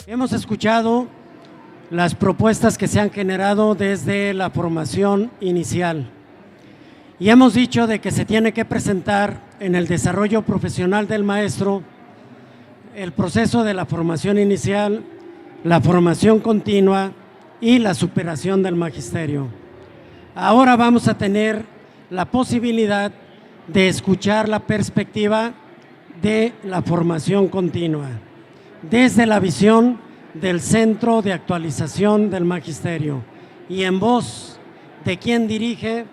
Hemos escuchado las propuestas que se han generado desde la formación inicial y hemos dicho de que se tiene que presentar en el desarrollo profesional del maestro el proceso de la formación inicial, la formación continua y la superación del magisterio. Ahora vamos a tener la posibilidad de escuchar la perspectiva de la formación continua, desde la visión del Centro de Actualización del Magisterio y en voz de quien dirige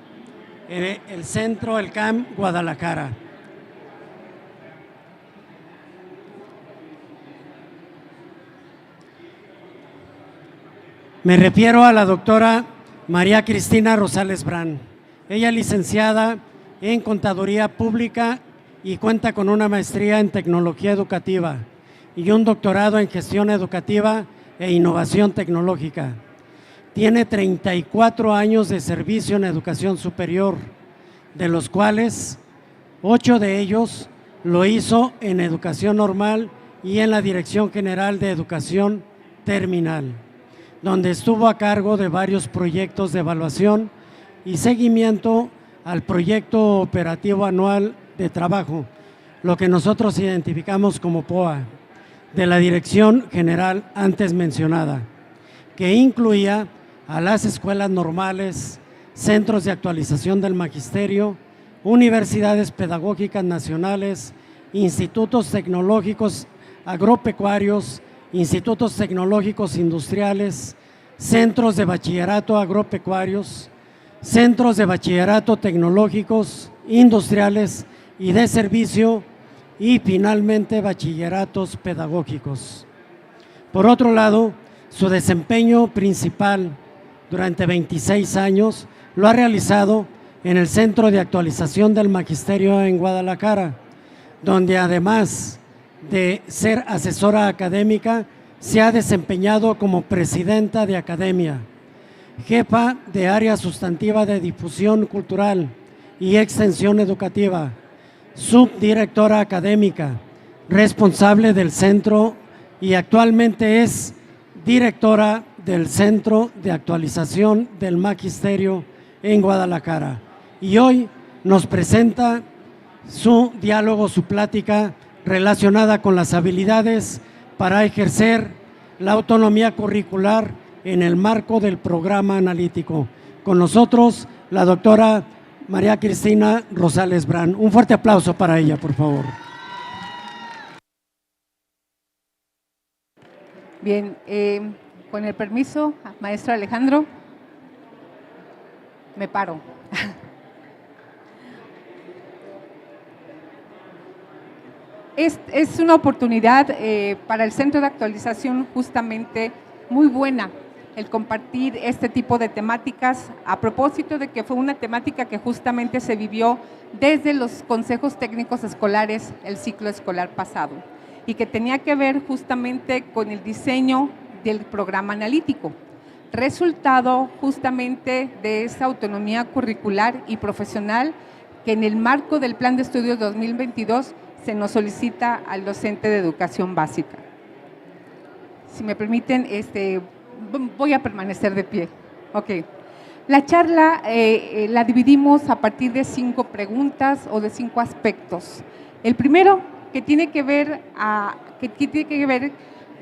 el Centro, el CAM Guadalajara. Me refiero a la doctora María Cristina Rosales Brand. Ella es licenciada en Contaduría Pública y cuenta con una maestría en Tecnología Educativa y un doctorado en Gestión Educativa e Innovación Tecnológica. Tiene 34 años de servicio en educación superior, de los cuales 8 de ellos lo hizo en educación normal y en la Dirección General de Educación Terminal, donde estuvo a cargo de varios proyectos de evaluación y seguimiento al proyecto operativo anual de trabajo, lo que nosotros identificamos como POA, de la Dirección General antes mencionada, que incluía a las escuelas normales, centros de actualización del magisterio, universidades pedagógicas nacionales, institutos tecnológicos agropecuarios, institutos tecnológicos industriales, centros de bachillerato agropecuarios, centros de bachillerato tecnológicos, industriales y de servicio, y finalmente bachilleratos pedagógicos. Por otro lado, su desempeño principal durante 26 años lo ha realizado en el Centro de Actualización del Magisterio en Guadalajara, donde además de ser asesora académica, se ha desempeñado como presidenta de academia, jefa de área sustantiva de difusión cultural y extensión educativa, subdirectora académica, responsable del centro y actualmente es directora del Centro de Actualización del Magisterio en Guadalajara. Y hoy nos presenta su diálogo, su plática relacionada con las habilidades para ejercer la autonomía curricular en el marco del programa analítico. Con nosotros, la doctora María Cristina Rosales Brand. Un fuerte aplauso para ella, por favor. Bien, con el permiso, maestro Alejandro, me paro. Es una oportunidad para el Centro de Actualización justamente muy buena el compartir este tipo de temáticas a propósito de que fue una temática que justamente se vivió desde los consejos técnicos escolares el ciclo escolar pasado y que tenía que ver justamente con el diseño del programa analítico, resultado justamente de esa autonomía curricular y profesional que en el marco del Plan de Estudios 2022 se nos solicita al docente de educación básica. Si me permiten, voy a permanecer de pie. Ok. La charla la dividimos a partir de 5 preguntas o de 5 aspectos. El primero, que tiene que ver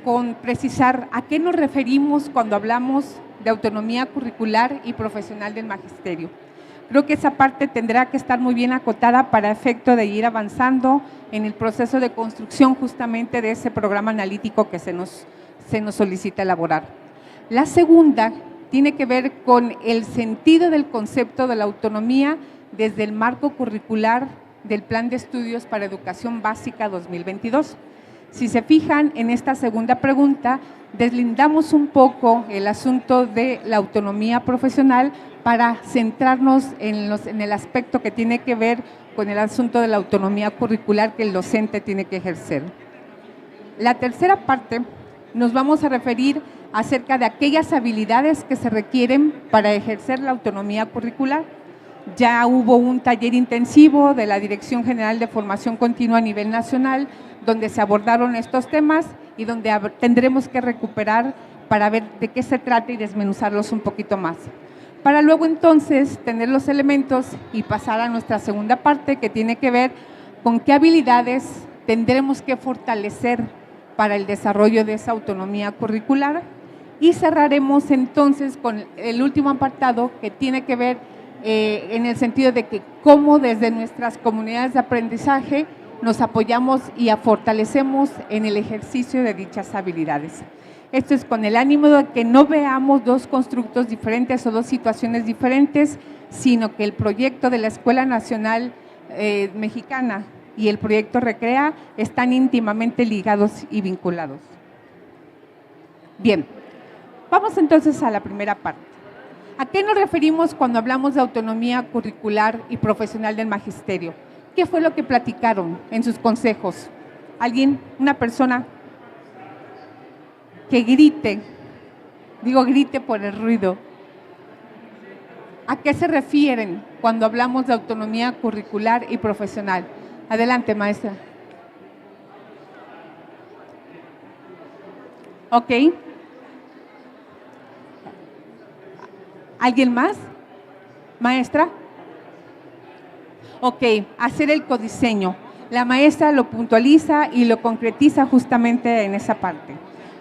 con precisar a qué nos referimos cuando hablamos de autonomía curricular y profesional del magisterio. Creo que esa parte tendrá que estar muy bien acotada para efecto de ir avanzando en el proceso de construcción justamente de ese programa analítico que se nos solicita elaborar. La segunda tiene que ver con el sentido del concepto de la autonomía desde el marco curricular del Plan de Estudios para Educación Básica 2022. Si se fijan en esta segunda pregunta, deslindamos un poco el asunto de la autonomía profesional para centrarnos en el aspecto que tiene que ver con el asunto de la autonomía curricular que el docente tiene que ejercer. La tercera parte nos vamos a referir acerca de aquellas habilidades que se requieren para ejercer la autonomía curricular. Ya hubo un taller intensivo de la Dirección General de Formación Continua a nivel nacional donde se abordaron estos temas y donde tendremos que recuperar para ver de qué se trata y desmenuzarlos un poquito más. Para luego entonces tener los elementos y pasar a nuestra segunda parte, que tiene que ver con qué habilidades tendremos que fortalecer para el desarrollo de esa autonomía curricular, y cerraremos entonces con el último apartado, que tiene que ver en el sentido de que cómo desde nuestras comunidades de aprendizaje nos apoyamos y fortalecemos en el ejercicio de dichas habilidades. Esto es con el ánimo de que no veamos dos constructos diferentes o dos situaciones diferentes, sino que el proyecto de la Escuela Nacional Mexicana y el proyecto Recrea están íntimamente ligados y vinculados. Bien, vamos entonces a la primera parte. ¿A qué nos referimos cuando hablamos de autonomía curricular y profesional del magisterio? ¿Qué fue lo que platicaron en sus consejos? ¿Alguien, una persona que grite? Digo grite por el ruido. ¿A qué se refieren cuando hablamos de autonomía curricular y profesional? Adelante, maestra. Ok. ¿Alguien más? Maestra. Ok, hacer el codiseño. La maestra lo puntualiza y lo concretiza justamente en esa parte.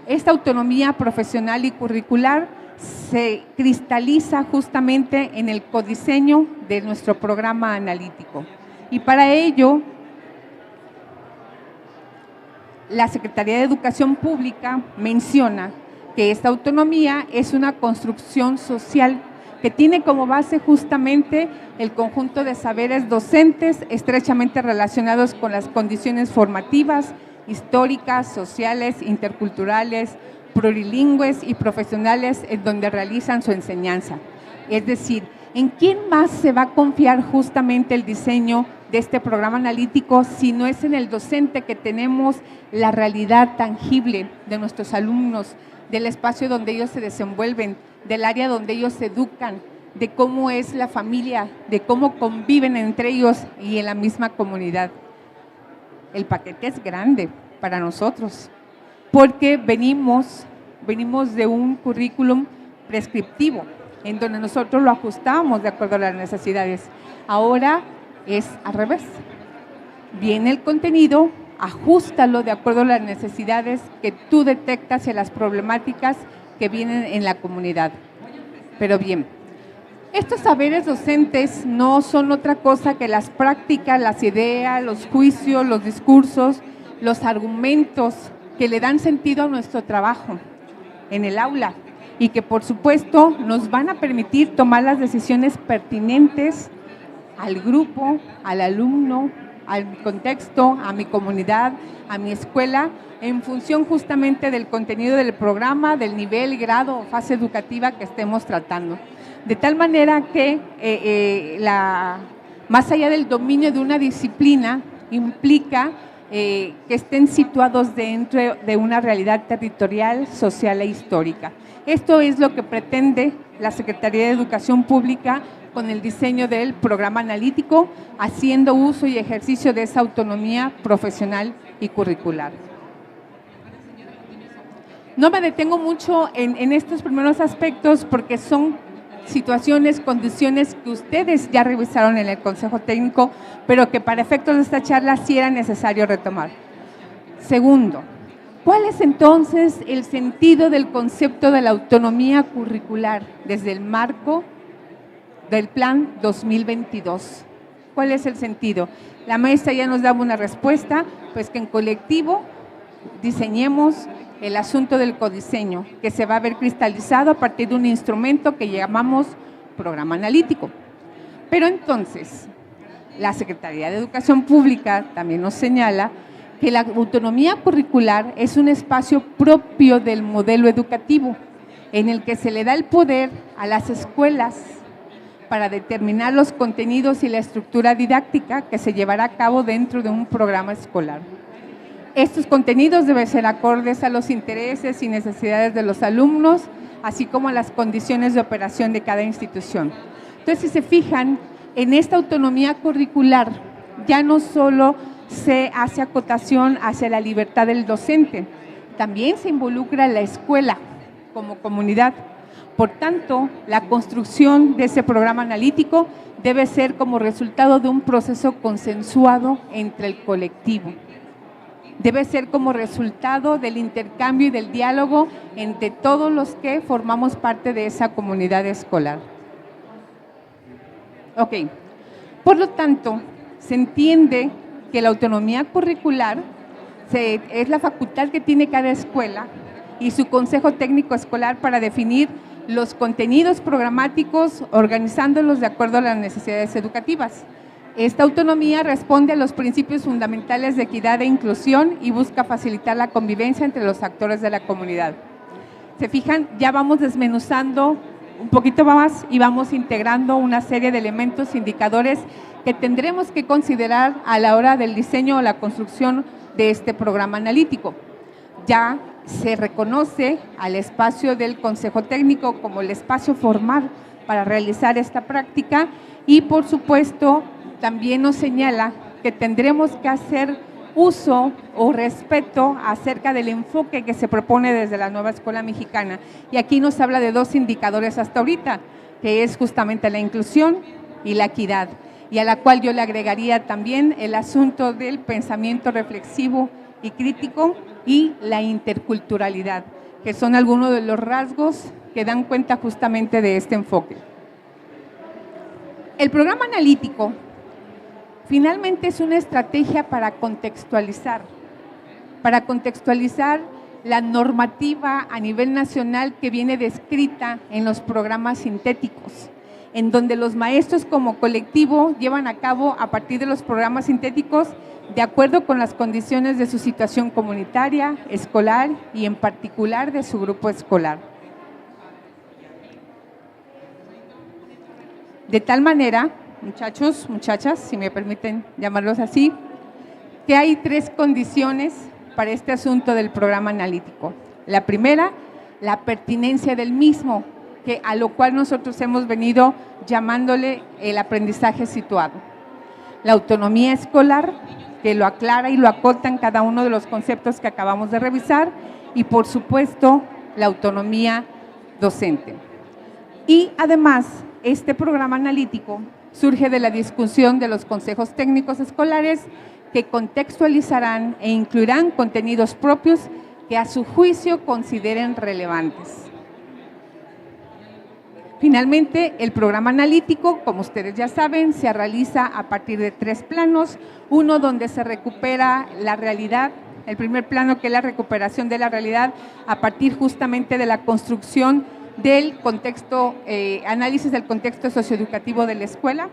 Esta autonomía profesional y curricular se cristaliza justamente en el codiseño de nuestro programa analítico. Y para ello, la Secretaría de Educación Pública menciona que esta autonomía es una construcción social que tiene como base justamente el conjunto de saberes docentes estrechamente relacionados con las condiciones formativas, históricas, sociales, interculturales, plurilingües y profesionales en donde realizan su enseñanza. Es decir, ¿en quién más se va a confiar justamente el diseño de este programa analítico si no es en el docente, que tenemos la realidad tangible de nuestros alumnos, del espacio donde ellos se desenvuelven, del área donde ellos se educan, de cómo es la familia, de cómo conviven entre ellos y en la misma comunidad? El paquete es grande para nosotros, porque venimos de un currículum prescriptivo, en donde nosotros lo ajustamos de acuerdo a las necesidades. Ahora es al revés. Viene el contenido, ajústalo de acuerdo a las necesidades que tú detectas y las problemáticas que vienen en la comunidad. Pero bien, estos saberes docentes no son otra cosa que las prácticas, las ideas, los juicios, los discursos, los argumentos que le dan sentido a nuestro trabajo en el aula y que por supuesto nos van a permitir tomar las decisiones pertinentes al grupo, al alumno, al contexto, a mi comunidad, a mi escuela, en función justamente del contenido del programa, del nivel, grado o fase educativa que estemos tratando. De tal manera que más allá del dominio de una disciplina, implica que estén situados dentro de una realidad territorial, social e histórica. Esto es lo que pretende la Secretaría de Educación Pública con el diseño del programa analítico, haciendo uso y ejercicio de esa autonomía profesional y curricular. No me detengo mucho en estos primeros aspectos porque son situaciones, condiciones que ustedes ya revisaron en el Consejo Técnico, pero que para efectos de esta charla sí era necesario retomar. Segundo, ¿cuál es entonces el sentido del concepto de la autonomía curricular desde el marco del Plan 2022? ¿Cuál es el sentido? La maestra ya nos daba una respuesta, pues que en colectivo diseñemos el asunto del codiseño, que se va a ver cristalizado a partir de un instrumento que llamamos programa analítico. Pero entonces, la Secretaría de Educación Pública también nos señala que la autonomía curricular es un espacio propio del modelo educativo, en el que se le da el poder a las escuelas para determinar los contenidos y la estructura didáctica que se llevará a cabo dentro de un programa escolar. Estos contenidos deben ser acordes a los intereses y necesidades de los alumnos, así como a las condiciones de operación de cada institución. Entonces, si se fijan, en esta autonomía curricular ya no solo se hace acotación hacia la libertad del docente, también se involucra la escuela como comunidad. Por tanto, la construcción de ese programa analítico debe ser como resultado de un proceso consensuado entre el colectivo. Debe ser como resultado del intercambio y del diálogo entre todos los que formamos parte de esa comunidad escolar. Ok, por lo tanto, se entiende que la autonomía curricular es la facultad que tiene cada escuela y su consejo técnico escolar para definir los contenidos programáticos, organizándolos de acuerdo a las necesidades educativas. Esta autonomía responde a los principios fundamentales de equidad e inclusión y busca facilitar la convivencia entre los actores de la comunidad. Se fijan, ya vamos desmenuzando un poquito más y vamos integrando una serie de elementos, indicadores que tendremos que considerar a la hora del diseño o la construcción de este programa analítico. Ya se reconoce al espacio del Consejo Técnico como el espacio formal para realizar esta práctica y, por supuesto, también nos señala que tendremos que hacer uso o respeto acerca del enfoque que se propone desde la nueva escuela mexicana. Y aquí nos habla de dos indicadores hasta ahorita, que es justamente la inclusión y la equidad, y a la cual yo le agregaría también el asunto del pensamiento reflexivo y crítico y la interculturalidad, que son algunos de los rasgos que dan cuenta justamente de este enfoque. El programa analítico finalmente es una estrategia para contextualizar la normativa a nivel nacional que viene descrita en los programas sintéticos, en donde los maestros como colectivo llevan a cabo a partir de los programas sintéticos de acuerdo con las condiciones de su situación comunitaria, escolar y en particular de su grupo escolar. De tal manera, muchachos, muchachas, si me permiten llamarlos así, que hay tres condiciones para este asunto del programa analítico. La primera, la pertinencia del mismo, a lo cual nosotros hemos venido llamándole el aprendizaje situado. La autonomía escolar, que lo aclara y lo acota en cada uno de los conceptos que acabamos de revisar, y por supuesto, la autonomía docente. Y además, este programa analítico surge de la discusión de los consejos técnicos escolares que contextualizarán e incluirán contenidos propios que a su juicio consideren relevantes. Finalmente, el programa analítico, como ustedes ya saben, se realiza a partir de tres planos. Uno donde se recupera la realidad, el primer plano que es la recuperación de la realidad a partir justamente de la construcción del contexto, análisis del contexto socioeducativo de la escuela,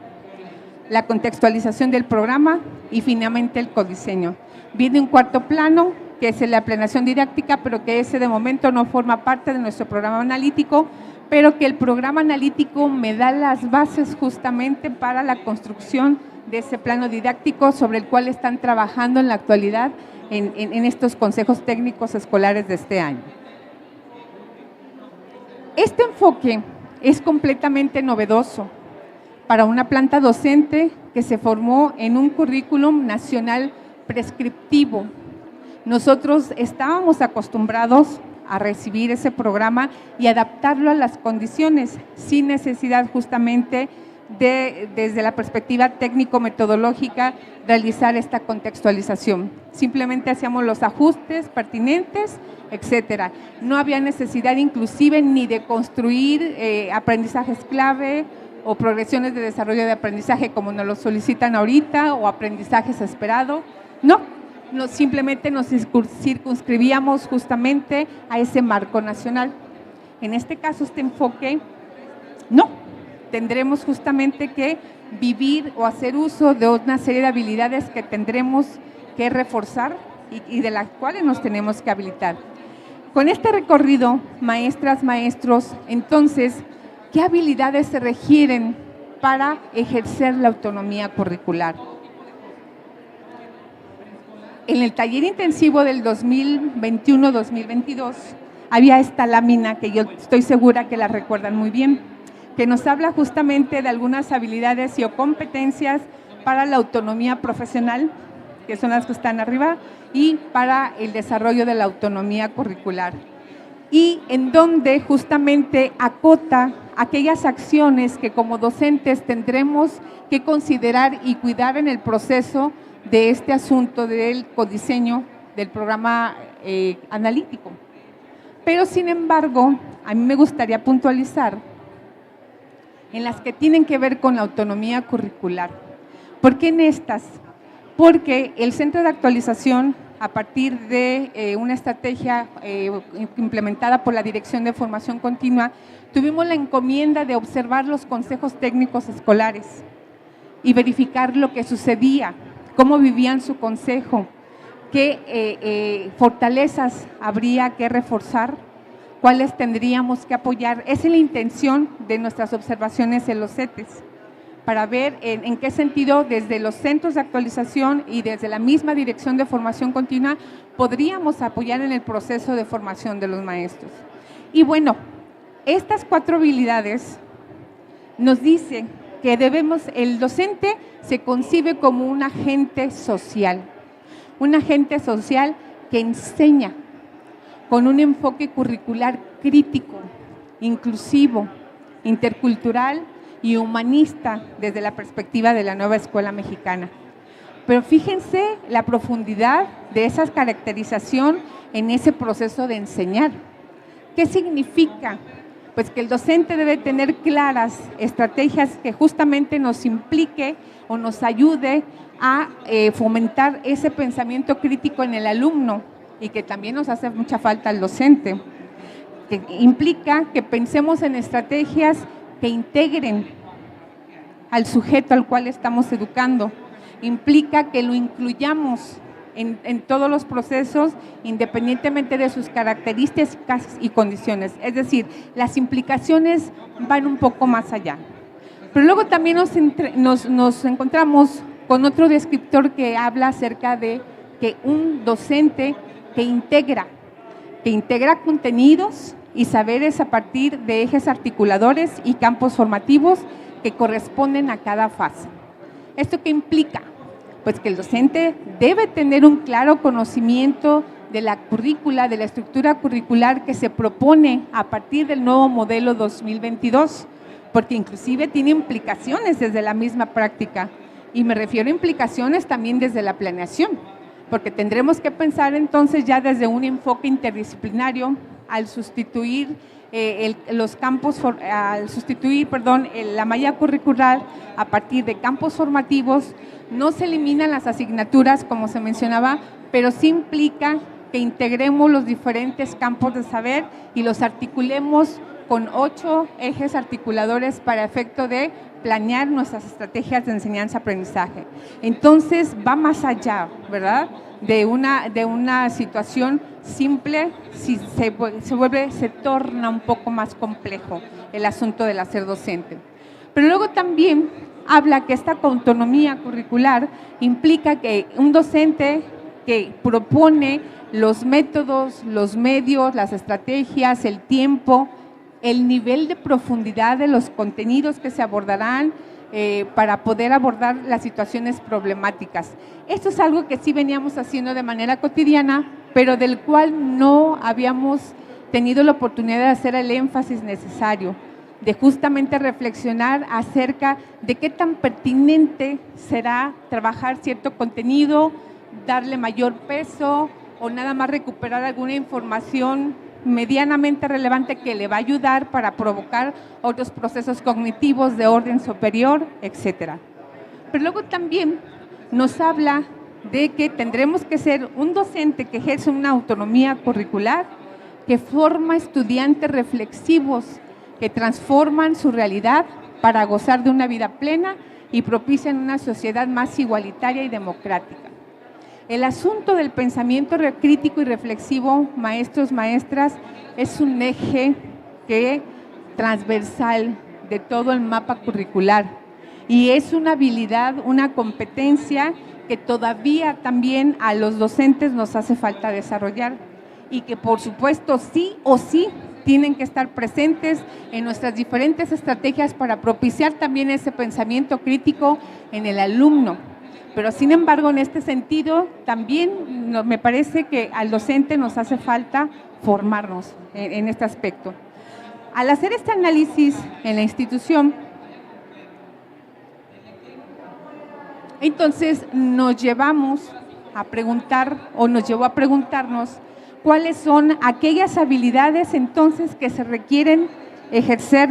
la contextualización del programa y finalmente el codiseño. Viene un cuarto plano que es la planeación didáctica, pero que ese de momento no forma parte de nuestro programa analítico, pero que el programa analítico me da las bases justamente para la construcción de ese plano didáctico sobre el cual están trabajando en la actualidad en estos consejos técnicos escolares de este año. Este enfoque es completamente novedoso para una planta docente que se formó en un currículum nacional prescriptivo. Nosotros estábamos acostumbrados a recibir ese programa y adaptarlo a las condiciones, sin necesidad justamente de, desde la perspectiva técnico-metodológica, realizar esta contextualización. Simplemente hacíamos los ajustes pertinentes, etcétera. No había necesidad inclusive ni de construir aprendizajes clave o progresiones de desarrollo de aprendizaje como nos lo solicitan ahorita o aprendizajes esperados. No, simplemente nos circunscribíamos justamente a ese marco nacional. En este caso, este enfoque, no, tendremos justamente que vivir o hacer uso de una serie de habilidades que tendremos que reforzar y de las cuales nos tenemos que habilitar. Con este recorrido, maestras, maestros, entonces, ¿qué habilidades se requieren para ejercer la autonomía curricular? En el taller intensivo del 2021-2022 había esta lámina que yo estoy segura que la recuerdan muy bien, que nos habla justamente de algunas habilidades y o competencias para la autonomía profesional, que son las que están arriba, y para el desarrollo de la autonomía curricular. Y en donde justamente acota aquellas acciones que como docentes tendremos que considerar y cuidar en el proceso de este asunto del codiseño del programa analítico. Pero sin embargo, a mí me gustaría puntualizar en las que tienen que ver con la autonomía curricular. ¿Por qué en estas? Porque el Centro de Actualización, a partir de una estrategia implementada por la Dirección de Formación Continua, tuvimos la encomienda de observar los consejos técnicos escolares y verificar lo que sucedía, cómo vivían su consejo, qué fortalezas habría que reforzar, cuáles tendríamos que apoyar. Esa es la intención de nuestras observaciones en los CETES, para ver en qué sentido desde los centros de actualización y desde la misma Dirección de Formación Continua podríamos apoyar en el proceso de formación de los maestros. Y bueno, estas 4 habilidades nos dicen que el docente se concibe como un agente social que enseña con un enfoque curricular crítico, inclusivo, intercultural y humanista desde la perspectiva de la nueva escuela mexicana. Pero fíjense la profundidad de esa caracterización en ese proceso de enseñar. ¿Qué significa? Pues que el docente debe tener claras estrategias que justamente nos implique o nos ayude a fomentar ese pensamiento crítico en el alumno, y que también nos hace mucha falta al docente, que implica que pensemos en estrategias que integren al sujeto al cual estamos educando, implica que lo incluyamos en todos los procesos, independientemente de sus características y condiciones. Es decir, las implicaciones van un poco más allá. Pero luego también nos encontramos con otro descriptor que habla acerca de que un docente que integra contenidos y saberes a partir de ejes articuladores y campos formativos que corresponden a cada fase. ¿Esto qué implica? Pues que el docente debe tener un claro conocimiento de la currícula, de la estructura curricular que se propone a partir del nuevo modelo 2022, porque inclusive tiene implicaciones desde la misma práctica, y me refiero a implicaciones también desde la planeación, porque tendremos que pensar entonces ya desde un enfoque interdisciplinario al sustituir la malla curricular a partir de campos formativos. No se eliminan las asignaturas, como se mencionaba, pero sí implica que integremos los diferentes campos de saber y los articulemos con 8 ejes articuladores para efecto de planear nuestras estrategias de enseñanza-aprendizaje. Entonces, va más allá, ¿verdad?, de una situación simple, si se torna un poco más complejo el asunto del hacer docente. Pero luego también habla que esta autonomía curricular implica que un docente que propone los métodos, los medios, las estrategias, el tiempo, el nivel de profundidad de los contenidos que se abordarán para poder abordar las situaciones problemáticas. Esto es algo que sí veníamos haciendo de manera cotidiana, pero del cual no habíamos tenido la oportunidad de hacer el énfasis necesario, de justamente reflexionar acerca de qué tan pertinente será trabajar cierto contenido, darle mayor peso o nada más recuperar alguna información medianamente relevante que le va a ayudar para provocar otros procesos cognitivos de orden superior, etcétera. Pero luego también nos habla de que tendremos que ser un docente que ejerce una autonomía curricular, que forma estudiantes reflexivos que transforman su realidad para gozar de una vida plena y propician una sociedad más igualitaria y democrática. El asunto del pensamiento crítico y reflexivo, maestros, maestras, es un eje transversal de todo el mapa curricular y es una habilidad, una competencia que todavía también a los docentes nos hace falta desarrollar y que por supuesto sí o sí tienen que estar presentes en nuestras diferentes estrategias para propiciar también ese pensamiento crítico en el alumno. Pero sin embargo, en este sentido, también me parece que al docente nos hace falta formarnos en este aspecto. Al hacer este análisis en la institución, entonces nos llevamos a preguntar, o nos llevó a preguntarnos, cuáles son aquellas habilidades entonces que se requieren ejercer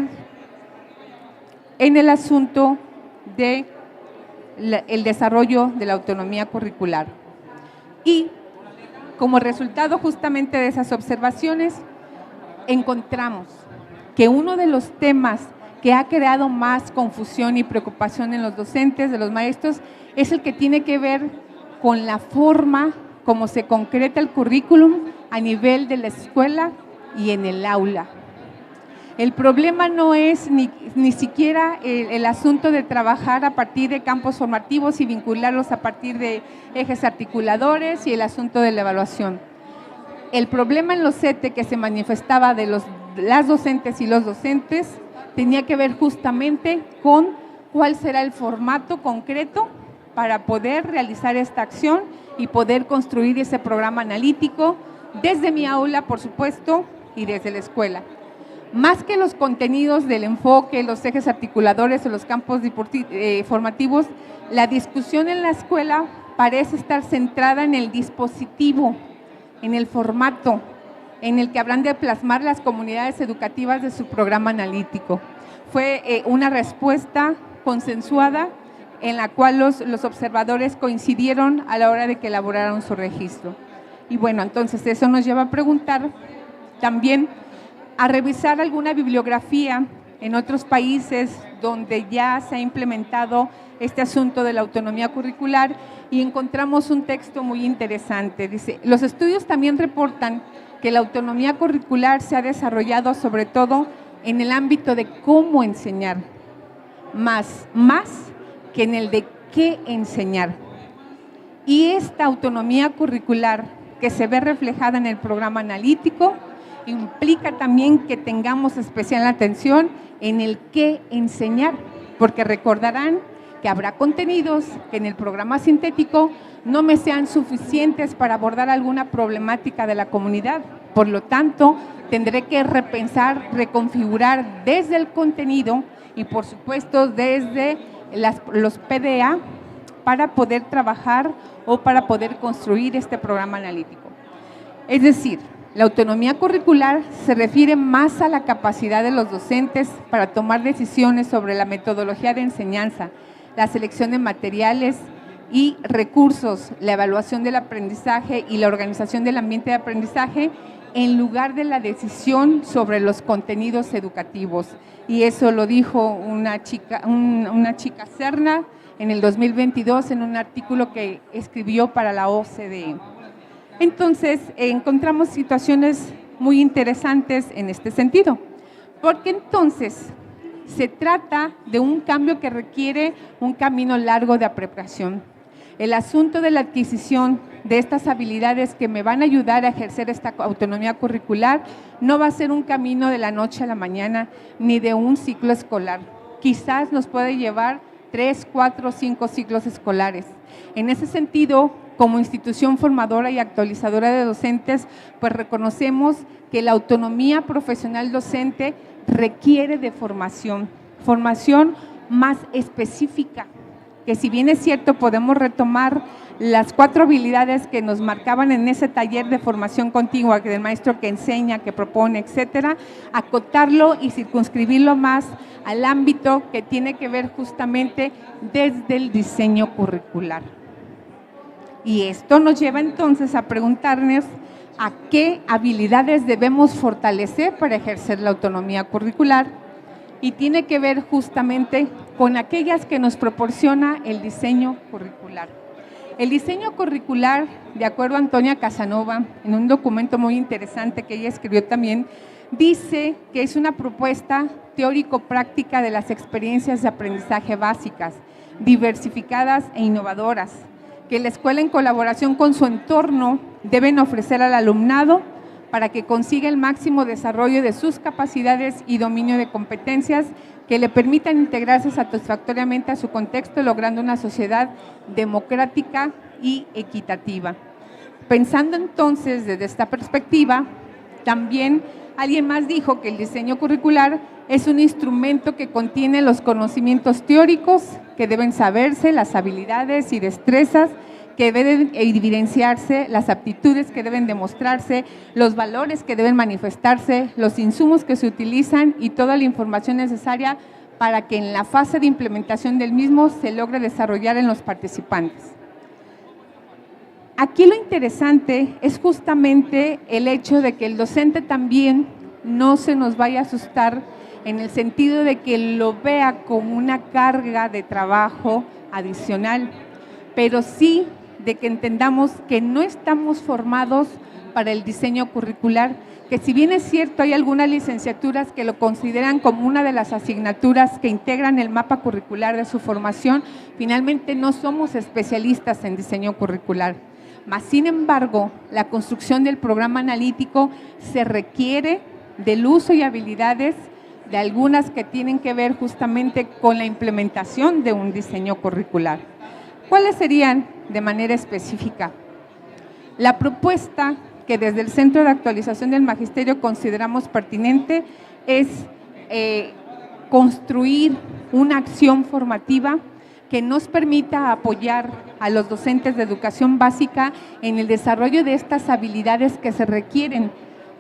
en el asunto de el desarrollo de la autonomía curricular. Y como resultado justamente de esas observaciones, encontramos que uno de los temas que ha creado más confusión y preocupación en los docentes, de los maestros, es el que tiene que ver con la forma como se concreta el currículum a nivel de la escuela y en el aula. El problema no es ni siquiera el asunto de trabajar a partir de campos formativos y vincularlos a partir de ejes articuladores y el asunto de la evaluación. El problema en los CETE que se manifestaba de las docentes y los docentes tenía que ver justamente con cuál será el formato concreto para poder realizar esta acción y poder construir ese programa analítico desde mi aula, por supuesto, y desde la escuela. Más que los contenidos del enfoque, los ejes articuladores o los campos formativos, la discusión en la escuela parece estar centrada en el dispositivo, en el formato, en el que habrán de plasmar las comunidades educativas de su programa analítico. Fue una respuesta consensuada en la cual los observadores coincidieron a la hora de que elaboraron su registro. Y bueno, entonces eso nos lleva a preguntar también, a revisar alguna bibliografía en otros países donde ya se ha implementado este asunto de la autonomía curricular y encontramos un texto muy interesante. Dice, los estudios también reportan que la autonomía curricular se ha desarrollado sobre todo en el ámbito de cómo enseñar, más que en el de qué enseñar. Y esta autonomía curricular que se ve reflejada en el programa analítico implica también que tengamos especial atención en el qué enseñar, porque recordarán que habrá contenidos que en el programa sintético no me sean suficientes para abordar alguna problemática de la comunidad. Por lo tanto, tendré que repensar, reconfigurar desde el contenido y por supuesto desde los PDA para poder trabajar o para poder construir este programa analítico. Es decir, la autonomía curricular se refiere más a la capacidad de los docentes para tomar decisiones sobre la metodología de enseñanza, la selección de materiales y recursos, la evaluación del aprendizaje y la organización del ambiente de aprendizaje, en lugar de la decisión sobre los contenidos educativos. Y eso lo dijo una chica Serna en el 2022 en un artículo que escribió para la OCDE. Entonces, encontramos situaciones muy interesantes en este sentido, porque entonces se trata de un cambio que requiere un camino largo de preparación. El asunto de la adquisición de estas habilidades que me van a ayudar a ejercer esta autonomía curricular no va a ser un camino de la noche a la mañana ni de un ciclo escolar. Quizás nos puede llevar 3, 4, 5 ciclos escolares. En ese sentido, como institución formadora y actualizadora de docentes, pues reconocemos que la autonomía profesional docente requiere de formación más específica, que si bien es cierto podemos retomar las 4 habilidades que nos marcaban en ese taller de formación continua del maestro que enseña, que propone, etcétera, acotarlo y circunscribirlo más al ámbito que tiene que ver justamente desde el diseño curricular. Y esto nos lleva entonces a preguntarnos a qué habilidades debemos fortalecer para ejercer la autonomía curricular, y tiene que ver justamente con aquellas que nos proporciona el diseño curricular. El diseño curricular, de acuerdo a Antonia Casanova, en un documento muy interesante que ella escribió también, dice que es una propuesta teórico-práctica de las experiencias de aprendizaje básicas, diversificadas e innovadoras, que la escuela en colaboración con su entorno deben ofrecer al alumnado para que consiga el máximo desarrollo de sus capacidades y dominio de competencias que le permitan integrarse satisfactoriamente a su contexto, logrando una sociedad democrática y equitativa. Pensando entonces desde esta perspectiva, también alguien más dijo que el diseño curricular es un instrumento que contiene los conocimientos teóricos que deben saberse, las habilidades y destrezas que deben evidenciarse, las aptitudes que deben demostrarse, los valores que deben manifestarse, los insumos que se utilizan y toda la información necesaria para que en la fase de implementación del mismo se logre desarrollar en los participantes. Aquí lo interesante es justamente el hecho de que el docente también no se nos vaya a asustar en el sentido de que lo vea como una carga de trabajo adicional, pero sí de que entendamos que no estamos formados para el diseño curricular, que si bien es cierto hay algunas licenciaturas que lo consideran como una de las asignaturas que integran el mapa curricular de su formación, finalmente no somos especialistas en diseño curricular. Mas, sin embargo, la construcción del programa analítico se requiere del uso y habilidades de algunas que tienen que ver justamente con la implementación de un diseño curricular. ¿Cuáles serían de manera específica? La propuesta que desde el Centro de Actualización del Magisterio consideramos pertinente es construir una acción formativa que nos permita apoyar a los docentes de educación básica en el desarrollo de estas habilidades que se requieren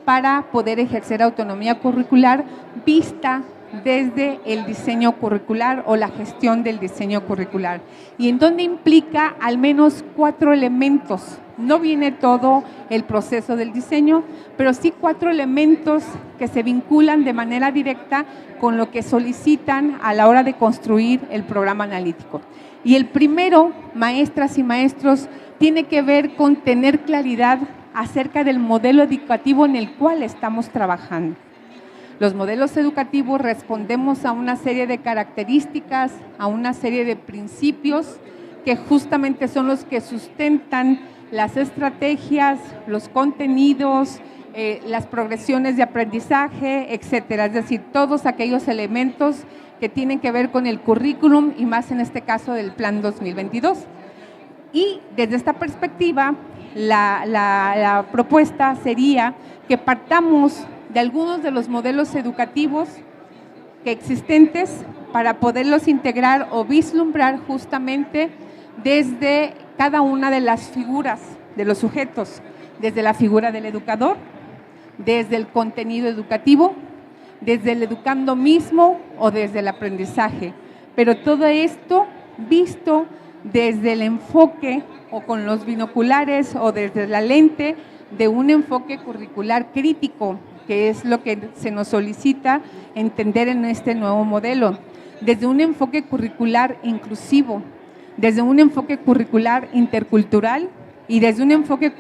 para poder ejercer autonomía curricular vista desde el diseño curricular o la gestión del diseño curricular, y en donde implica al menos 4 elementos. No viene todo el proceso del diseño, pero sí 4 elementos que se vinculan de manera directa con lo que solicitan a la hora de construir el programa analítico. Y el primero, maestras y maestros, tiene que ver con tener claridad acerca del modelo educativo en el cual estamos trabajando. Los modelos educativos respondemos a una serie de características, a una serie de principios que justamente son los que sustentan las estrategias, los contenidos, las progresiones de aprendizaje, etcétera. Es decir, todos aquellos elementos que tienen que ver con el currículum y más en este caso del Plan 2022. Y desde esta perspectiva, la propuesta sería que partamos de algunos de los modelos educativos que existentes para poderlos integrar o vislumbrar justamente desde cada una de las figuras de los sujetos, desde la figura del educador, desde el contenido educativo, desde el educando mismo o desde el aprendizaje. Pero todo esto visto desde el enfoque o con los binoculares o desde la lente de un enfoque curricular crítico, que es lo que se nos solicita entender en este nuevo modelo, desde un enfoque curricular inclusivo, desde un enfoque curricular intercultural y desde un enfoque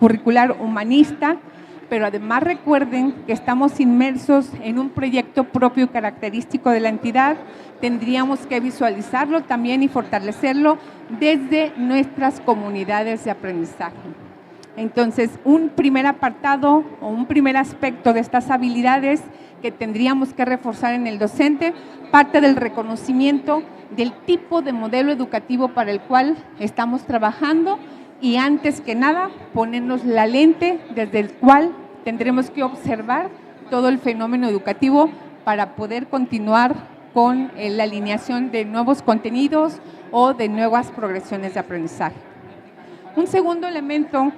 curricular humanista, pero además recuerden que estamos inmersos en un proyecto propio y característico de la entidad, tendríamos que visualizarlo también y fortalecerlo desde nuestras comunidades de aprendizaje. Entonces, un primer apartado o un primer aspecto de estas habilidades que tendríamos que reforzar en el docente parte del reconocimiento del tipo de modelo educativo para el cual estamos trabajando y antes que nada ponernos la lente desde el cual tendremos que observar todo el fenómeno educativo para poder continuar con la alineación de nuevos contenidos o de nuevas progresiones de aprendizaje. Un segundo elemento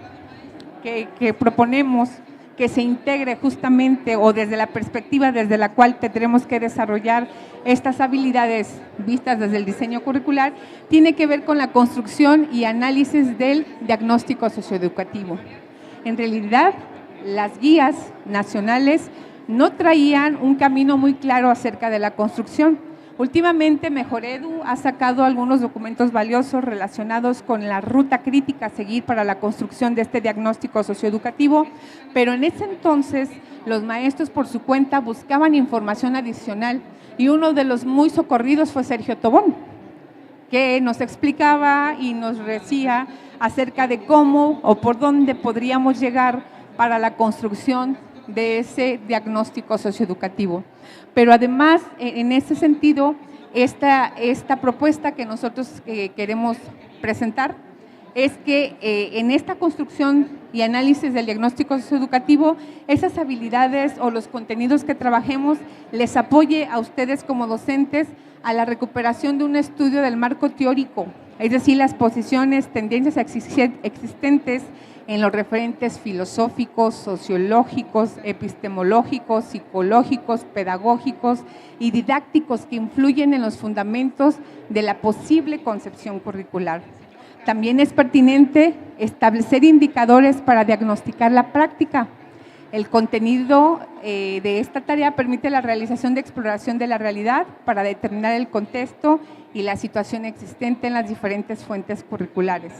que proponemos que se integre justamente o desde la perspectiva desde la cual tendremos que desarrollar estas habilidades vistas desde el diseño curricular, tiene que ver con la construcción y análisis del diagnóstico socioeducativo. En realidad, las guías nacionales no traían un camino muy claro acerca de la construcción. Últimamente, Mejoredu ha sacado algunos documentos valiosos relacionados con la ruta crítica a seguir para la construcción de este diagnóstico socioeducativo, pero en ese entonces los maestros por su cuenta buscaban información adicional y uno de los muy socorridos fue Sergio Tobón, que nos explicaba y nos decía acerca de cómo o por dónde podríamos llegar para la construcción de ese diagnóstico socioeducativo. Pero además, en ese sentido, esta propuesta que nosotros queremos presentar es que en esta construcción y análisis del diagnóstico socioeducativo, esas habilidades o los contenidos que trabajemos les apoye a ustedes como docentes a la recuperación de un estudio del marco teórico, es decir, las posiciones, tendencias existentes en los referentes filosóficos, sociológicos, epistemológicos, psicológicos, pedagógicos y didácticos que influyen en los fundamentos de la posible concepción curricular. También es pertinente establecer indicadores para diagnosticar la práctica. El contenido de esta tarea permite la realización de exploración de la realidad para determinar el contexto y la situación existente en las diferentes fuentes curriculares.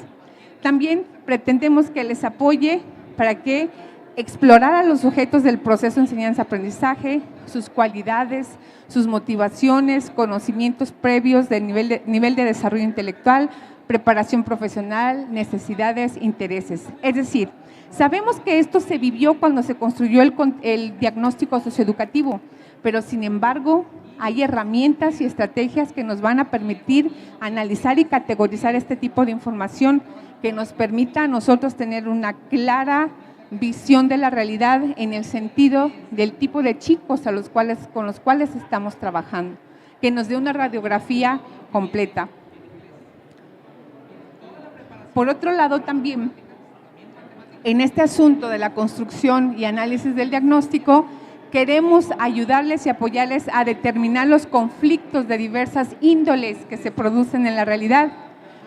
También pretendemos que les apoye para que explorar a los sujetos del proceso de enseñanza-aprendizaje, sus cualidades, sus motivaciones, conocimientos previos del nivel de desarrollo intelectual, preparación profesional, necesidades, intereses. Es decir, sabemos que esto se vivió cuando se construyó el diagnóstico socioeducativo, pero sin embargo hay herramientas y estrategias que nos van a permitir analizar y categorizar este tipo de información que nos permita a nosotros tener una clara visión de la realidad en el sentido del tipo de chicos con los cuales estamos trabajando, que nos dé una radiografía completa. Por otro lado, también, en este asunto de la construcción y análisis del diagnóstico, queremos ayudarles y apoyarles a determinar los conflictos de diversas índoles que se producen en la realidad.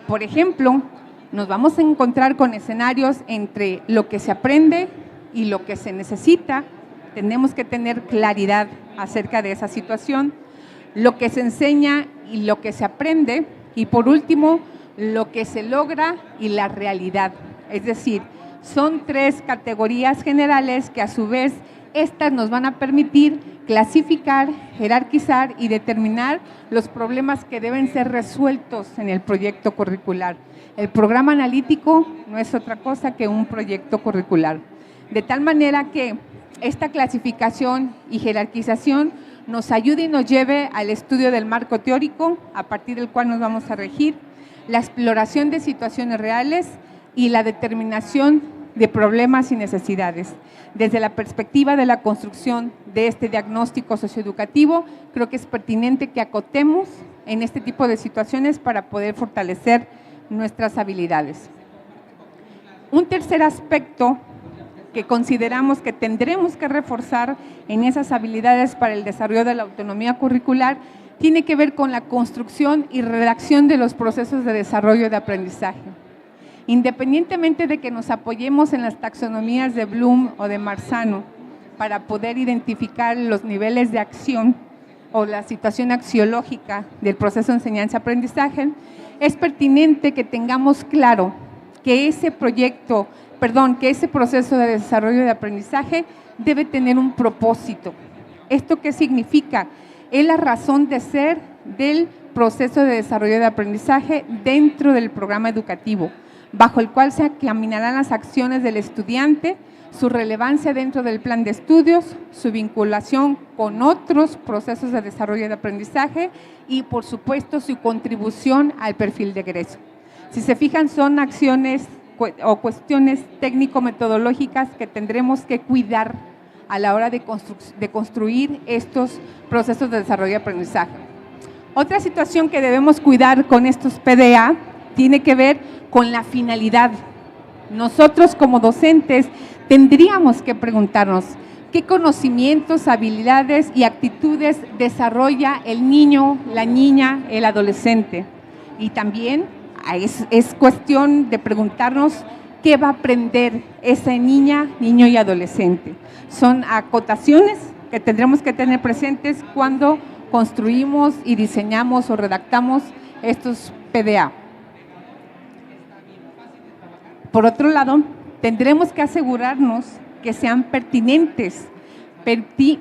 Por ejemplo, nos vamos a encontrar con escenarios entre lo que se aprende y lo que se necesita. Tenemos que tener claridad acerca de esa situación, lo que se enseña y lo que se aprende, y por último, lo que se logra y la realidad. Es decir, son tres categorías generales que a su vez estas nos van a permitir clasificar, jerarquizar y determinar los problemas que deben ser resueltos en el proyecto curricular. El programa analítico no es otra cosa que un proyecto curricular. De tal manera que esta clasificación y jerarquización nos ayude y nos lleve al estudio del marco teórico, a partir del cual nos vamos a regir, la exploración de situaciones reales y la determinación de problemas y necesidades. Desde la perspectiva de la construcción de este diagnóstico socioeducativo, creo que es pertinente que acotemos en este tipo de situaciones para poder fortalecer nuestras habilidades. Un tercer aspecto que consideramos que tendremos que reforzar en esas habilidades para el desarrollo de la autonomía curricular tiene que ver con la construcción y redacción de los procesos de desarrollo de aprendizaje. Independientemente de que nos apoyemos en las taxonomías de Bloom o de Marzano para poder identificar los niveles de acción o la situación axiológica del proceso de enseñanza-aprendizaje, es pertinente que tengamos claro que ese proceso de desarrollo de aprendizaje debe tener un propósito. ¿Esto qué significa? Es la razón de ser del proceso de desarrollo de aprendizaje dentro del programa educativo, bajo el cual se caminarán las acciones del estudiante, su relevancia dentro del plan de estudios, su vinculación con otros procesos de desarrollo de aprendizaje y, por supuesto, su contribución al perfil de egreso. Si se fijan, son acciones o cuestiones técnico-metodológicas que tendremos que cuidar a la hora de construir estos procesos de desarrollo de aprendizaje. Otra situación que debemos cuidar con estos PDA tiene que ver con la finalidad. Nosotros como docentes tendríamos que preguntarnos qué conocimientos, habilidades y actitudes desarrolla el niño, la niña, el adolescente. Y también es cuestión de preguntarnos qué va a aprender esa niña, niño y adolescente. Son acotaciones que tendremos que tener presentes cuando construimos y diseñamos o redactamos estos PDA. Por otro lado, tendremos que asegurarnos que sean pertinentes,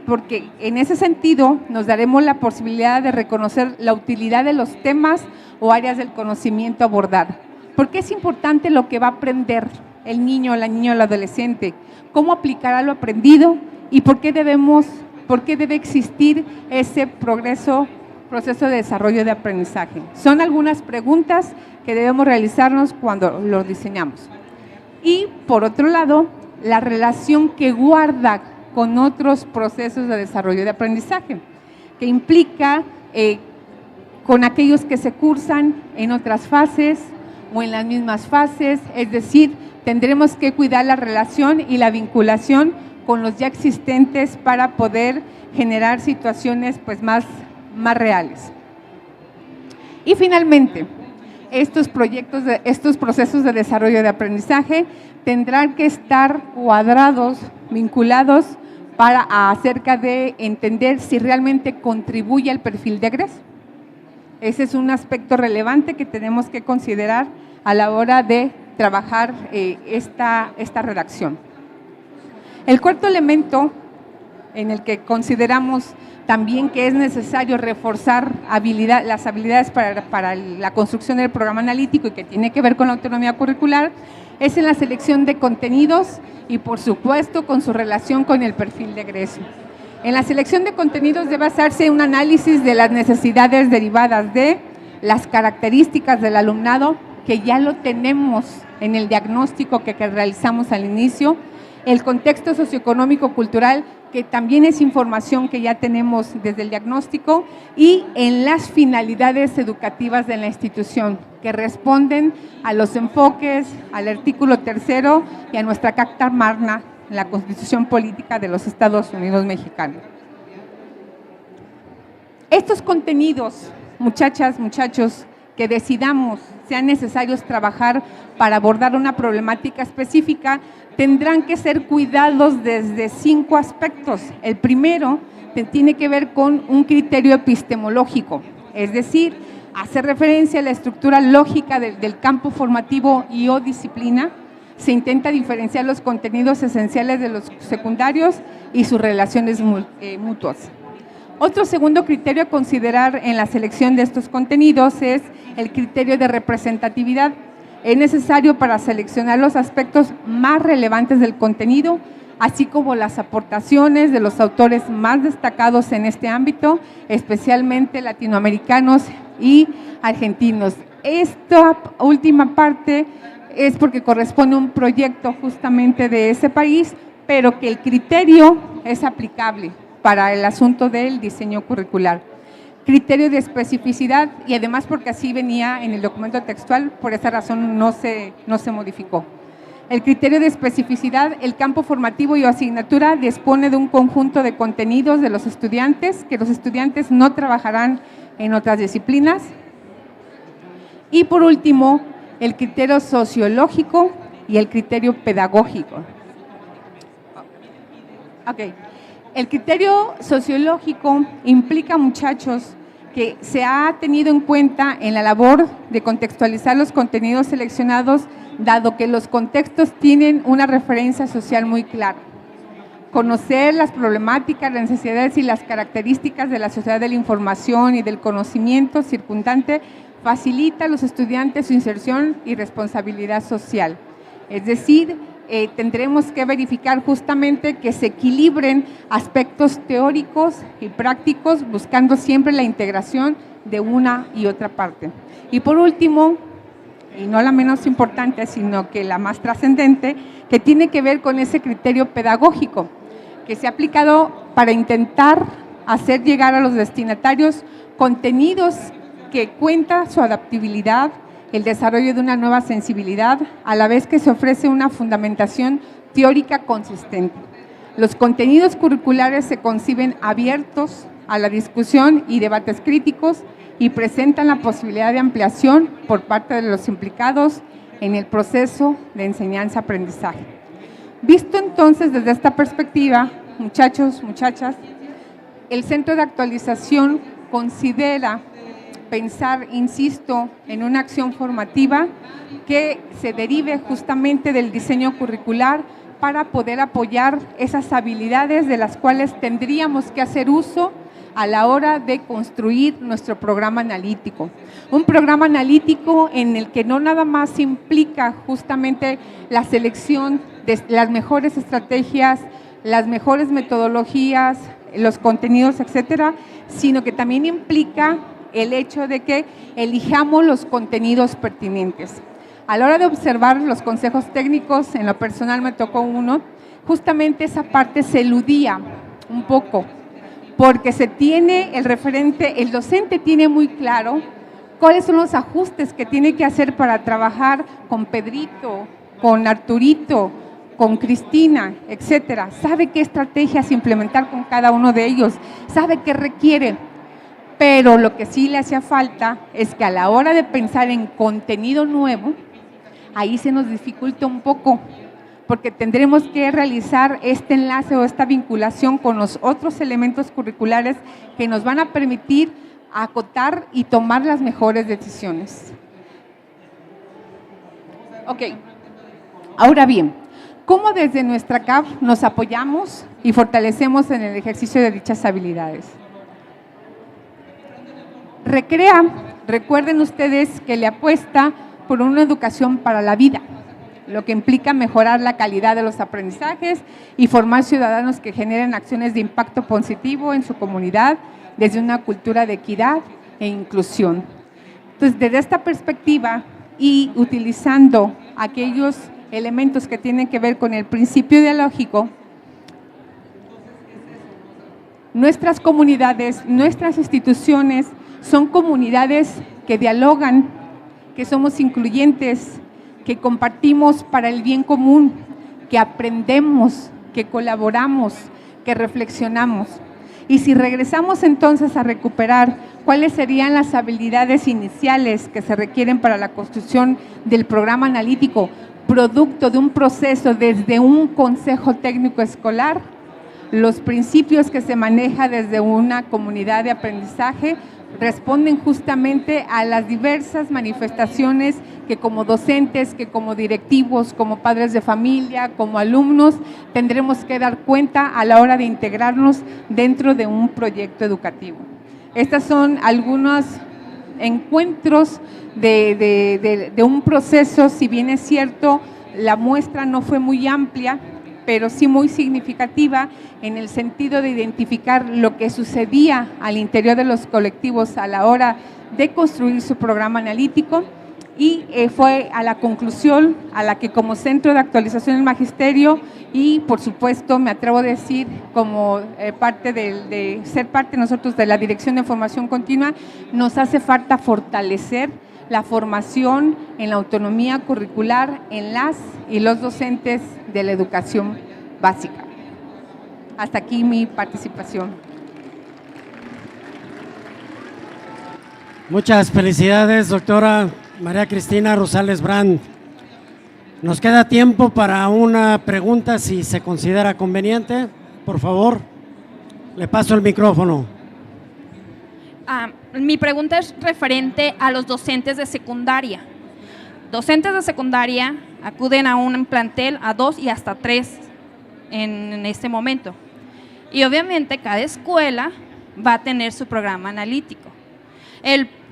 porque en ese sentido nos daremos la posibilidad de reconocer la utilidad de los temas o áreas del conocimiento a abordar. ¿Por qué es importante lo que va a aprender el niño, la niña o el adolescente? ¿Cómo aplicará lo aprendido? ¿Y por qué debe existir ese proceso de desarrollo de aprendizaje? Son algunas preguntas que debemos realizarnos cuando lo diseñamos. Y por otro lado, la relación que guarda con otros procesos de desarrollo de aprendizaje, que implica con aquellos que se cursan en otras fases o en las mismas fases, es decir, tendremos que cuidar la relación y la vinculación con los ya existentes para poder generar situaciones pues más reales. Y finalmente, estos procesos de desarrollo de aprendizaje tendrán que estar cuadrados, vinculados acerca de entender si realmente contribuye al perfil de egreso. Ese es un aspecto relevante que tenemos que considerar a la hora de trabajar esta redacción. El cuarto elemento en el que consideramos también que es necesario reforzar las habilidades para la construcción del programa analítico y que tiene que ver con la autonomía curricular es en la selección de contenidos y, por supuesto, con su relación con el perfil de egreso. En la selección de contenidos debe hacerse un análisis de las necesidades derivadas de las características del alumnado, que ya lo tenemos en el diagnóstico que realizamos al inicio, el contexto socioeconómico cultural, que también es información que ya tenemos desde el diagnóstico, y en las finalidades educativas de la institución, que responden a los enfoques, al artículo 3 y a nuestra Carta Magna, la Constitución Política de los Estados Unidos Mexicanos. Estos contenidos, muchachas, muchachos, que decidamos sean necesarios trabajar para abordar una problemática específica, tendrán que ser cuidados desde 5 aspectos. El primero tiene que ver con un criterio epistemológico, es decir, hace referencia a la estructura lógica del campo formativo y o disciplina. Se intenta diferenciar los contenidos esenciales de los secundarios y sus relaciones mutuas. Otro segundo criterio a considerar en la selección de estos contenidos es el criterio de representatividad. Es necesario para seleccionar los aspectos más relevantes del contenido, así como las aportaciones de los autores más destacados en este ámbito, especialmente latinoamericanos y argentinos. Esta última parte es porque corresponde a un proyecto justamente de ese país, pero que el criterio es aplicable para el asunto del diseño curricular. Criterio de especificidad, y además porque así venía en el documento textual, por esa razón no se modificó. El criterio de especificidad, el campo formativo y asignatura dispone de un conjunto de contenidos de los estudiantes, que los estudiantes no trabajarán en otras disciplinas. Y por último, el criterio sociológico y el criterio pedagógico. Okay. El criterio sociológico implica, muchachos, que se ha tenido en cuenta en la labor de contextualizar los contenidos seleccionados, dado que los contextos tienen una referencia social muy clara. Conocer las problemáticas, las necesidades y las características de la sociedad de la información y del conocimiento circundante facilita a los estudiantes su inserción y responsabilidad social. Es decir, tendremos que verificar justamente que se equilibren aspectos teóricos y prácticos, buscando siempre la integración de una y otra parte. Y por último, y no la menos importante, sino que la más trascendente, que tiene que ver con ese criterio pedagógico, que se ha aplicado para intentar hacer llegar a los destinatarios contenidos que cuentan su adaptabilidad, el desarrollo de una nueva sensibilidad, a la vez que se ofrece una fundamentación teórica consistente. Los contenidos curriculares se conciben abiertos a la discusión y debates críticos y presentan la posibilidad de ampliación por parte de los implicados en el proceso de enseñanza-aprendizaje. Visto entonces desde esta perspectiva, muchachos, muchachas, el Centro de Actualización considera pensar, insisto, en una acción formativa que se derive justamente del diseño curricular para poder apoyar esas habilidades de las cuales tendríamos que hacer uso a la hora de construir nuestro programa analítico. Un programa analítico en el que no nada más implica justamente la selección de las mejores estrategias, las mejores metodologías, los contenidos, etcétera, sino que también implica el hecho de que elijamos los contenidos pertinentes. A la hora de observar los consejos técnicos, en lo personal me tocó uno, justamente esa parte se eludía un poco, porque se tiene el referente, el docente tiene muy claro cuáles son los ajustes que tiene que hacer para trabajar con Pedrito, con Arturito, con Cristina, etcétera. Sabe qué estrategias implementar con cada uno de ellos, sabe qué requiere, pero lo que sí le hacía falta es que a la hora de pensar en contenido nuevo, ahí se nos dificulta un poco, porque tendremos que realizar este enlace o esta vinculación con los otros elementos curriculares que nos van a permitir acotar y tomar las mejores decisiones. Ok, ahora bien, ¿cómo desde nuestra CAF nos apoyamos y fortalecemos en el ejercicio de dichas habilidades? Recrea, recuerden ustedes que le apuesta por una educación para la vida, lo que implica mejorar la calidad de los aprendizajes y formar ciudadanos que generen acciones de impacto positivo en su comunidad desde una cultura de equidad e inclusión. Entonces, desde esta perspectiva y utilizando aquellos elementos que tienen que ver con el principio dialógico, nuestras comunidades, nuestras instituciones son comunidades que dialogan, que somos incluyentes, que compartimos para el bien común, que aprendemos, que colaboramos, que reflexionamos. Y si regresamos entonces a recuperar cuáles serían las habilidades iniciales que se requieren para la construcción del programa analítico, producto de un proceso desde un consejo técnico escolar, los principios que se maneja desde una comunidad de aprendizaje responden justamente a las diversas manifestaciones que como docentes, que como directivos, como padres de familia, como alumnos, tendremos que dar cuenta a la hora de integrarnos dentro de un proyecto educativo. Estos son algunos encuentros de un proceso, si bien es cierto, la muestra no fue muy amplia, pero sí muy significativa en el sentido de identificar lo que sucedía al interior de los colectivos a la hora de construir su programa analítico, y fue a la conclusión a la que como Centro de Actualización del Magisterio y por supuesto me atrevo a decir como parte de ser parte nosotros de la Dirección de Formación Continua, nos hace falta fortalecer la formación en la autonomía curricular en las y los docentes de la educación básica. Hasta aquí mi participación. Muchas felicidades, doctora María Cristina Rosales Brand. Nos queda tiempo para una pregunta, si se considera conveniente. Por favor, le paso el micrófono. Mi pregunta es referente a los docentes de secundaria. Docentes de secundaria acuden a un plantel, a 2 y hasta 3 en este momento. Y obviamente cada escuela va a tener su programa analítico.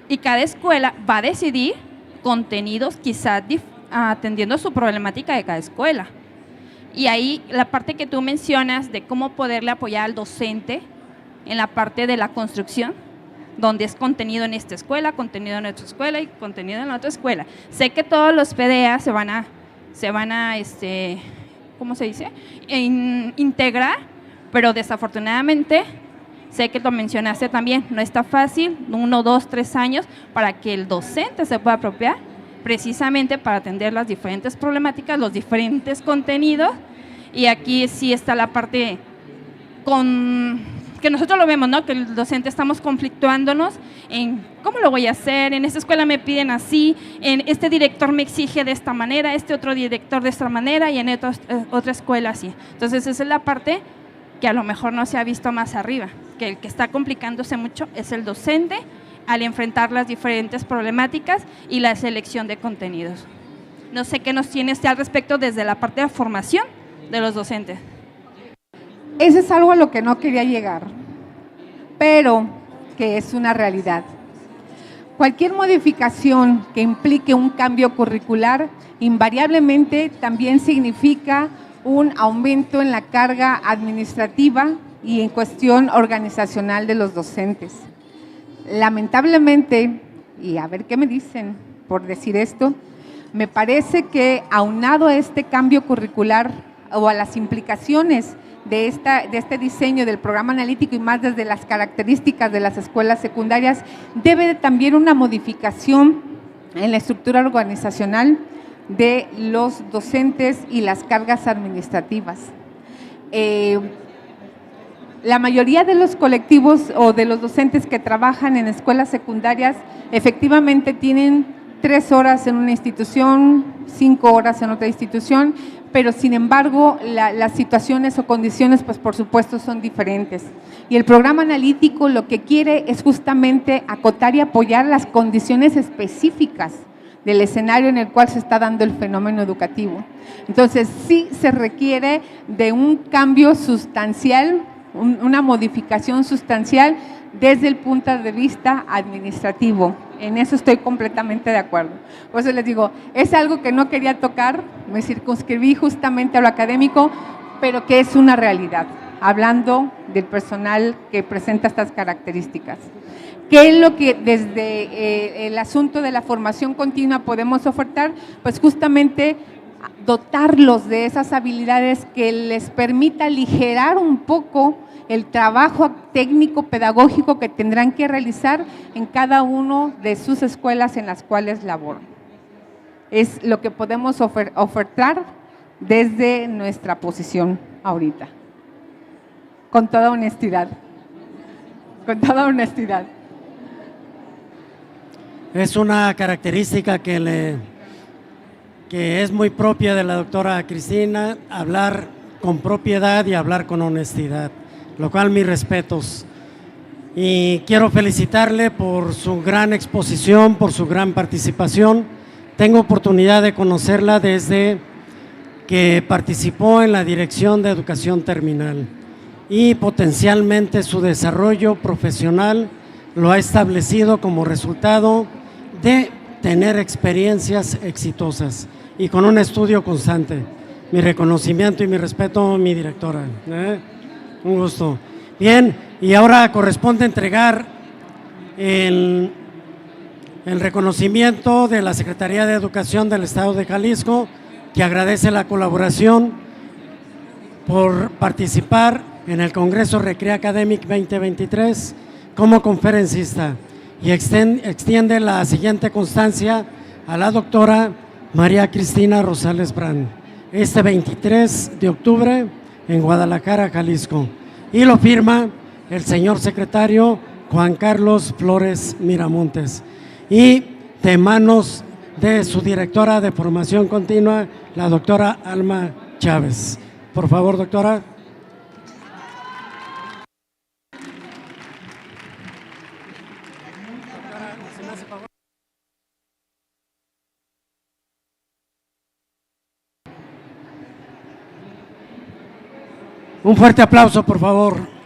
Y cada escuela va a decidir contenidos quizás atendiendo a su problemática de cada escuela. Y ahí la parte que tú mencionas de cómo poderle apoyar al docente en la parte de la construcción, donde es contenido en esta escuela, contenido en otra escuela y contenido en la otra escuela. Sé que todos los PDA se van a ¿cómo se dice? Integrar, pero desafortunadamente, sé que lo mencionaste también, no está fácil, 1, 2, 3 años para que el docente se pueda apropiar, precisamente para atender las diferentes problemáticas, los diferentes contenidos, y aquí sí está la parte que nosotros lo vemos, ¿no? Que el docente estamos conflictuándonos en cómo lo voy a hacer, en esta escuela me piden así, en este director me exige de esta manera, este otro director de esta manera y en otra escuela así. Entonces esa es la parte que a lo mejor no se ha visto más arriba, que el que está complicándose mucho es el docente al enfrentar las diferentes problemáticas y la selección de contenidos. No sé qué nos tiene al respecto desde la parte de formación de los docentes. Eso es algo a lo que no quería llegar, pero que es una realidad. Cualquier modificación que implique un cambio curricular invariablemente también significa un aumento en la carga administrativa y en cuestión organizacional de los docentes. Lamentablemente, y a ver qué me dicen por decir esto, me parece que aunado a este cambio curricular o a las implicaciones de este diseño del programa analítico y más desde las características de las escuelas secundarias, debe también una modificación en la estructura organizacional de los docentes y las cargas administrativas. La mayoría de los colectivos o de los docentes que trabajan en escuelas secundarias efectivamente tienen 3 horas en una institución, 5 horas en otra institución, pero sin embargo las situaciones o condiciones pues por supuesto son diferentes. Y el programa analítico lo que quiere es justamente acotar y apoyar las condiciones específicas del escenario en el cual se está dando el fenómeno educativo. Entonces sí se requiere de un cambio sustancial, una modificación sustancial desde el punto de vista administrativo. En eso estoy completamente de acuerdo. Por eso les digo, es algo que no quería tocar, me circunscribí justamente a lo académico, pero que es una realidad, hablando del personal que presenta estas características. ¿Qué es lo que desde el asunto de la formación continua podemos ofertar? Pues justamente dotarlos de esas habilidades que les permita aligerar un poco el trabajo técnico pedagógico que tendrán que realizar en cada uno de sus escuelas en las cuales laboran. Es lo que podemos ofertar desde nuestra posición ahorita, con toda honestidad, con toda honestidad. Es una característica que es muy propia de la doctora Cristina, hablar con propiedad y hablar con honestidad, lo cual mis respetos. Y quiero felicitarle por su gran exposición, por su gran participación. Tengo oportunidad de conocerla desde que participó en la Dirección de Educación Terminal y potencialmente su desarrollo profesional lo ha establecido como resultado de tener experiencias exitosas y con un estudio constante. Mi reconocimiento y mi respeto, mi directora. Un gusto. Bien, y ahora corresponde entregar el reconocimiento de la Secretaría de Educación del Estado de Jalisco, que agradece la colaboración por participar en el Congreso Recrea Academic 2023 como conferencista, y extiende la siguiente constancia a la doctora María Cristina Rosales Brand, este 23 de octubre en Guadalajara, Jalisco, y lo firma el señor secretario Juan Carlos Flores Miramontes, y de manos de su directora de formación continua, la doctora Alma Chávez. Por favor, doctora. Un fuerte aplauso, por favor.